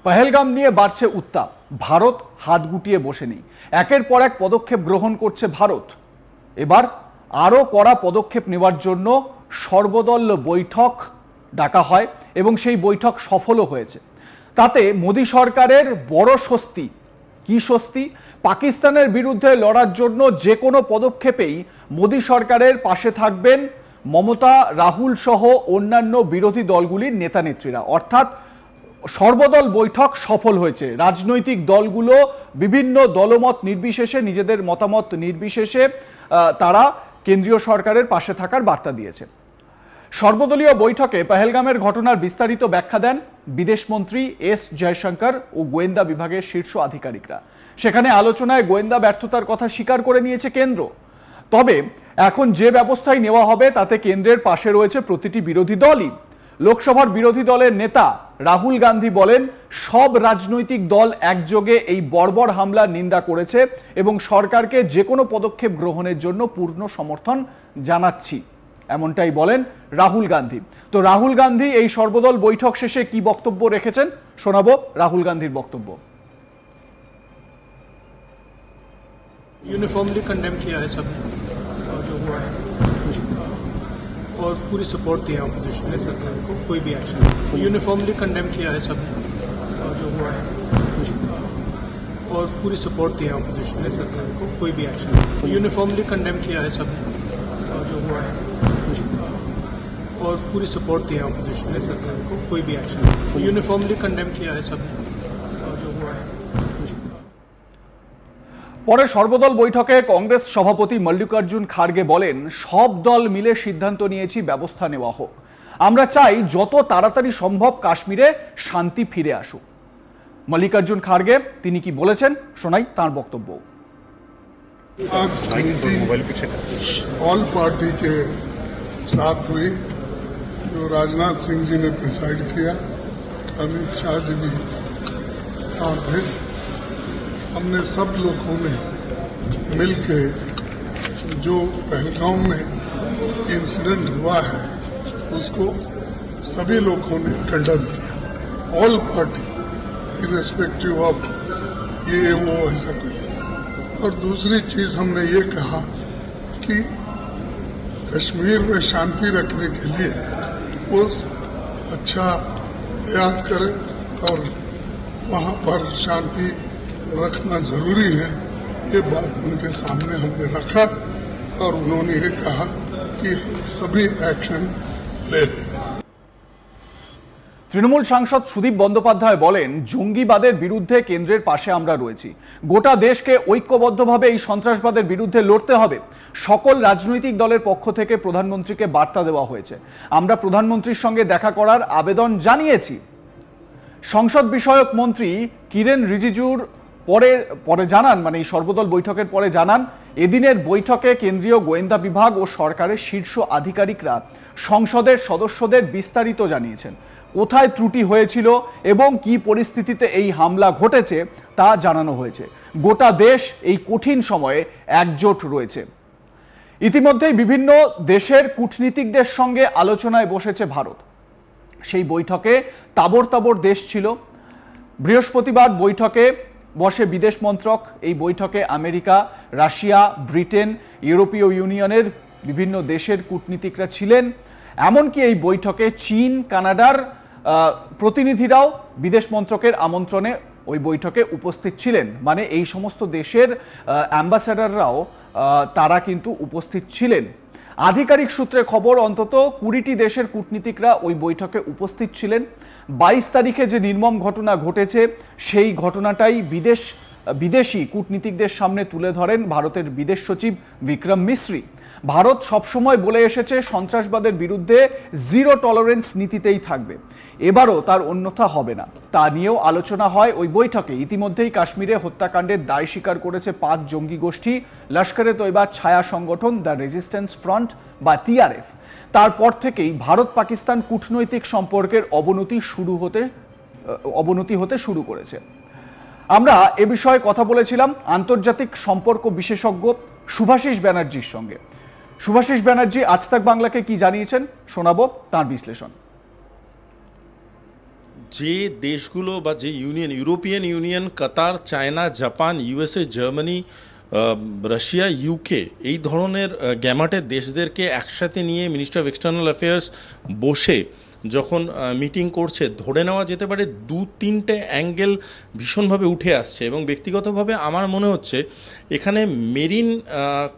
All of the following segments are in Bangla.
পহেলগাম নিয়ে বাড়ছে উত্তাপ। ভারত হাত গুটিয়ে বসে নেই, একের পর এক পদক্ষেপ গ্রহণ করছে ভারত। এবার আরও কড়া পদক্ষেপ নেওয়ার জন্য সর্বদল বৈঠক ডাকা হয় এবং সেই বৈঠক সফলও হয়েছে। তাতে মোদী সরকারের বড় স্বস্তি। কি স্বস্তি? পাকিস্তানের বিরুদ্ধে লড়ার জন্য যে কোনো পদক্ষেপেই মোদী সরকারের পাশে থাকবেন মমতা, রাহুল সহ অন্যান্য বিরোধী দলগুলির নেতা নেত্রীরা। অর্থাৎ সর্বদল বৈঠক সফল হয়েছে। রাজনৈতিক দলগুলো বিভিন্ন দলমত নির্বিশেষে, নিজেদের মতামত নির্বিশেষে তারা কেন্দ্রীয় সরকারের পাশে থাকার বার্তা দিয়েছে। সর্বদলীয় বৈঠকে পহেলগামের ঘটনার বিস্তারিত ব্যাখ্যা দেন বিদেশমন্ত্রী এস জয়শঙ্কর ও গোয়েন্দা বিভাগের শীর্ষ আধিকারিকরা। সেখানে আলোচনায় গোয়েন্দা ব্যর্থতার কথা স্বীকার করে নিয়েছে কেন্দ্র। তবে এখন যে ব্যবস্থাই নেওয়া হবে তাতে কেন্দ্রের পাশে রয়েছে প্রতিটি বিরোধী দলই। লোকসভার বিরোধী দলের নেতা রাহুল গান্ধী বলেন, সব রাজনৈতিক দল একযোগে এই বর্বর হামলার নিন্দা করেছে এবং সরকারকে যে কোনো পদক্ষেপ গ্রহণের জন্য পূর্ণ সমর্থন জানাচ্ছি, এমনটাই বলেন রাহুল গান্ধী। তো রাহুল গান্ধী এই সর্বদল বৈঠক শেষে কি বক্তব্য রেখেছেন শোনাবো রাহুল গান্ধীর বক্তব্য। यूनिफॉर्मली कंडेम किया है सबने और जो हुआ है, और पूरी सपोर्ट दिया ऑपोजिशन ने सरकार को, कोई भी एक्शन यूनिफॉर्मली कंडेम किया है सबने और जो हुआ है, और पूरी सपोर्ट दिया ऑपोजिशन ने सरकार को, कोई भी एक्शन यूनिफॉर्मली कंडेम किया है सबने और जो हुआ है, और पूरी सपोर्ट दिया ऑपोजिशन ने सरकार को, कोई भी एक्शन यूनिफॉर्मली कंडेम किया है सबने और जो हुआ है। পরে সর্বদল বৈঠকে কংগ্রেস সভাপতি মল্লিকার্জুন খার্গে বলেন, সব দল মিলে সিদ্ধান্ত নিয়েছি ব্যবস্থা নেওয়া হোক। আমরা চাই যত তাড়াতাড়ি সম্ভব কাশ্মীরে শান্তি ফিরে আসুক। মল্লিকার্জুন খার্গে তিনি কি বলেছেন শোনাই তার বক্তব্য। ऑल पार्टी के साथ हुई, जो राजनाथ सिंह जी ने प्रिसाइड किया, अमित शाह जी भी वहाँ थे। हमने सब लोगों ने मिलके जो पहलगाम में इंसिडेंट हुआ है उसको सभी लोगों ने कंडेम किया, ऑल पार्टी इरेस्पेक्टिव ऑफ ये वो ऐसा कुछ। और दूसरी चीज हमने ये कहा कि कश्मीर में शांति रखने के लिए वो अच्छा प्रयास करे और वहाँ पर शांति रखना जरूरी है। ये बात उनके सामने हमने रखा और उन्होंने ये कहा कि सभी एक्शन ले लें। তৃণমূল সাংসদ সুদীপ বন্দ্যোপাধ্যায় বলেন, জঙ্গিবাদের বিরুদ্ধে কেন্দ্রের পাশে আমরা রয়েছি। গোটা দেশকে ঐক্যবদ্ধভাবে এই সন্ত্রাসবাদের বিরুদ্ধে লড়তে হবে। সকল রাজনৈতিক দলের পক্ষ থেকে প্রধানমন্ত্রীকে বার্তা দেওয়া হয়েছে। আমরা প্রধানমন্ত্রীর সঙ্গে দেখা করার আবেদন জানিয়েছি। সংসদ বিষয়ক মন্ত্রী কিরেন রিজিজুর পরে জানান, মানে এই সর্বদল বৈঠকের পরে জানান, এদিনের বৈঠকে কেন্দ্রীয় গোয়েন্দা বিভাগ ও সরকারের শীর্ষ আধিকারিকরা সংসদের সদস্যদের বিস্তারিত জানিয়েছেন। কোথায় ত্রুটি হয়েছিল এবং কি পরিস্থিতিতে এই হামলা ঘটেছে তা জানানো হয়েছে। গোটা দেশ এই কঠিন সময়ে একজোট রয়েছে। ইতিমধ্যেই বিভিন্ন দেশের কূটনীতিকদের সঙ্গে আলোচনায় বসেছে ভারত। সেই বৈঠকে তাবড় তাবড় দেশ ছিল। বৃহস্পতিবার বৈঠকে বসে বিদেশ মন্ত্রক। এই বৈঠকে আমেরিকা, রাশিয়া, ব্রিটেন, ইউরোপীয় ইউনিয়নের বিভিন্ন দেশের কূটনীতিকরা ছিলেন। এমনকি এই বৈঠকে চীন, কানাডার প্রতিনিধিরাও বিদেশ মন্ত্রকের আমন্ত্রণে ওই বৈঠকে উপস্থিত ছিলেন। মানে এই সমস্ত দেশের অ্যাম্বাসেডাররাও তারা কিন্তু উপস্থিত ছিলেন। আধিকারিক সূত্রে খবর, অন্তত 20টি দেশের কূটনীতিকরা ওই বৈঠকে উপস্থিত ছিলেন। 22 তারিখে যে নির্মম ঘটনা ঘটেছে সেই ঘটনাটাই বিদেশি কূটনীতিকদের সামনে তুলে ধরেন ভারতের বিদেশ সচিব বিক্রম মিশ্রি। ভারত সবসময় বলে এসেছে সন্ত্রাসবাদের বিরুদ্ধে জিরো টলারেন্স নীতিতেই থাকবে, এবারও তার অন্যথা হবে না। তা নিয়েও আলোচনা হয় ওই বৈঠকে। ইতিমধ্যেই কাশ্মীরে হত্যাকাণ্ডের দায় স্বীকার করেছে 5 জঙ্গি গোষ্ঠী লস্করে তৈবার ছায়া সংগঠন দ্য রেজিস্ট্যান্স ফ্রন্ট বা TRF। তারপর থেকেই ভারত পাকিস্তান কূটনৈতিক সম্পর্কের অবনতি হতে শুরু করেছে। আমরা এ বিষয়ে কথা বলেছিলাম আন্তর্জাতিক সম্পর্ক বিশেষজ্ঞ শুভাশিস ব্যানার্জির সঙ্গে। শুভাশিস ব্যানার্জি আজ তাক বাংলাকে কি জানিয়েছেন শোনাবো তার বিশ্লেষণ। যে দেশগুলো বা যে European Union, Qatar, China, Japan, USA, Germany, Russia, UK এই ধরনের গ্যামাটের দেশদেরকে একসাথে নিয়ে মিনিস্টার অফ এক্সটার্নাল অ্যাফেয়ার্স বসে যখন মিটিং করছে, ধরে নেওয়া যেতে পারে 2-3টে অ্যাঙ্গেল ভীষণভাবে উঠে আসছে। এবং ব্যক্তিগতভাবে আমার মনে হচ্ছে এখানে মেরিন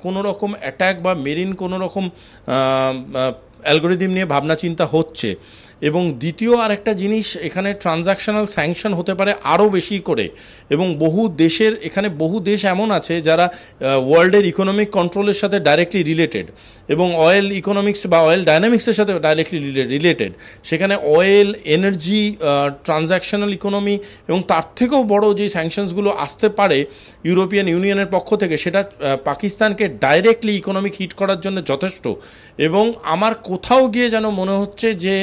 কোনো রকম অ্যাটাক বা মেরিন কোনো রকম অ্যালগোরিদম নিয়ে ভাবনা চিন্তা হচ্ছে। এবং দ্বিতীয় আরেকটা জিনিস, এখানে ট্রানজ্যাকশনাল স্যাংশন হতে পারে আরও বেশি করে। এবং বহু দেশ এমন আছে যারা ওয়ার্ল্ডের ইকোনমিক কন্ট্রোলের সাথে ডাইরেক্টলি রিলেটেড এবং অয়েল ইকোনমিক্স বা অয়েল ডাইনামিক্সের সাথে ডাইরেক্টলি রিলেটেড। সেখানে অয়েল, এনার্জি, ট্রানজ্যাকশনাল ইকোনমি এবং তার থেকেও বড় যে স্যাংশনসগুলো আসতে পারে ইউরোপিয়ান ইউনিয়নের পক্ষ থেকে, সেটা পাকিস্তানকে ডাইরেক্টলি ইকোনমিক হিট করার জন্য যথেষ্ট। এবং আমার কোথাও গিয়ে যেন মনে হচ্ছে যে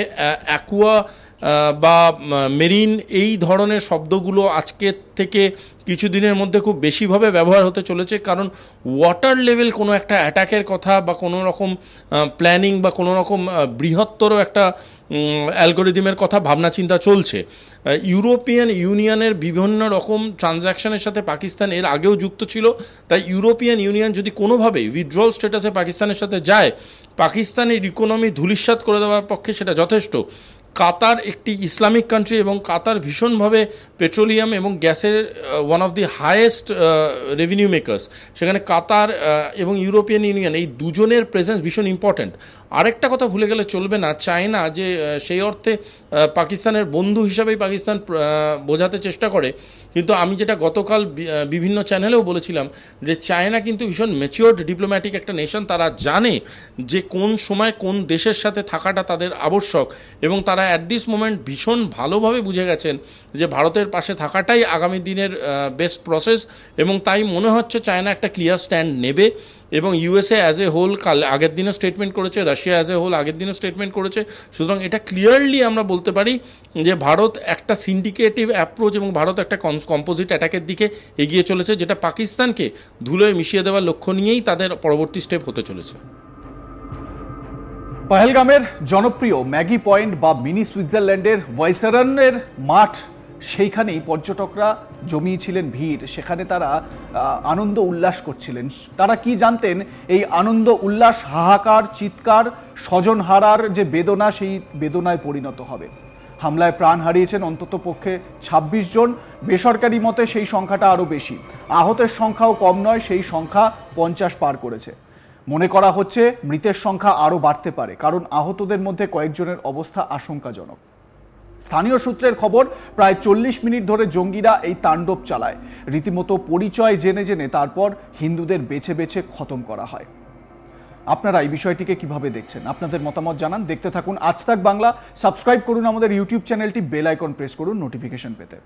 অ্যাকুয়া বা মেরিন এই ধরনের শব্দগুলো আজকের থেকে কিছুদিনের মধ্যে খুব বেশিভাবে ব্যবহার হতে চলেছে। কারণ ওয়াটার লেভেল কোনো একটা অ্যাটাকের কথা বা কোনো রকম প্ল্যানিং বা কোনো রকম বৃহত্তর একটা অ্যালগোরিদমের কথা ভাবনা চিন্তা চলছে। ইউরোপিয়ান ইউনিয়নের বিভিন্ন রকম ট্রানজ্যাকশনের সাথে পাকিস্তান এর আগেও যুক্ত ছিল। তাই ইউরোপিয়ান ইউনিয়ন যদি কোনোভাবে উইথড্রল স্ট্যাটাসে পাকিস্তানের সাথে যায়, পাকিস্তানের ইকোনমি ধূলিসাৎ করে দেওয়ার পক্ষে সেটা যথেষ্ট। কাতার একটি ইসলামিক কান্ট্রি এবং কাতার ভীষণভাবে পেট্রোলিয়াম এবং গ্যাসের one of the highest revenue makers. সেখানে কাতার এবং ইউরোপিয়ান ইউনিয়ন এই দুজনের প্রেজেন্স ভীষণ ইম্পর্ট্যান্ট। আরেকটা কথা ভুলে গেলে চলবে না, চায়না যে সেই অর্থে পাকিস্তানের বন্ধু হিসাবেই পাকিস্তান বোঝাতে চেষ্টা করে, কিন্তু আমি যেটা গতকাল বিভিন্ন চ্যানেলেও বলেছিলাম যে চায়না কিন্তু ভীষণ ম্যাচিওরড ডিপ্লোম্যাটিক একটা নেশন। তারা জানে যে কোন সময় কোন দেশের সাথে থাকাটা তাদের আবশ্যক এবং তারা অ্যাট দিস মোমেন্ট ভীষণ ভালোভাবে বুঝে গেছেন যে ভারতের পাশে থাকাটাই আগামী দিনের বেস্ট প্রসেস। এবং তাই মনে হচ্ছে চায়না একটা ক্লিয়ার স্ট্যান্ড নেবে। এবং ইউএসএ অ্যাজ এ হোল আগের দিনও স্টেটমেন্ট করেছে, রাশিয়া অ্যাজ এ হোল আগের দিনও স্টেটমেন্ট করেছে। সুতরাং এটা ক্লিয়ারলি আমরা বলতে পারি যে ভারত একটা সিন্ডিকেটিভ অ্যাপ্রোচ এবং ভারত একটা কম্পোজিট অ্যাটাকের দিকে এগিয়ে চলেছে, যেটা পাকিস্তানকে ধুলোয় মিশিয়ে দেওয়ার লক্ষ্য নিয়েই তাদের পরবর্তী স্টেপ হতে চলেছে। পহেলগামের জনপ্রিয় ম্যাগি পয়েন্ট বা মিনি সুইজারল্যান্ডের ভাইসরনের মাঠ, সেইখানেই পর্যটকরা জমিয়েছিলেন ভিড়। সেখানে তারা আনন্দ উল্লাস করছিলেন। তারা কি জানতেন এই আনন্দ উল্লাস, হাহাকার, চিৎকার, স্বজন হারার যে বেদনা, সেই বেদনায় পরিণত হবে। হামলায় প্রাণ হারিয়েছেন অন্তত পক্ষে ২৬ জন। বেসরকারি মতে সেই সংখ্যাটা আরও বেশি। আহতের সংখ্যাও কম নয়, সেই সংখ্যা ৫০ পার করেছে। মনে করা হচ্ছে মৃতের সংখ্যা আরও বাড়তে পারে, কারণ আহতদের মধ্যে কয়েকজনের অবস্থা আশঙ্কাজনক। স্থানীয় সূত্রের খবর, প্রায় ৪০ মিনিট ধরে জঙ্গিরা এই তাণ্ডব চালায়। রীতিমতো পরিচয় জেনে জেনে তারপর হিন্দুদের বেছে বেছে খতম করা হয়। আপনারা এই বিষয়টিকে কিভাবে দেখছেন? আপনাদের মতামত জানান। দেখতে থাকুন আজ তাক বাংলা। সাবস্ক্রাইব করুন আমাদের ইউটিউব চ্যানেলটি, বেল আইকন প্রেস করুন নোটিফিকেশন পেতে।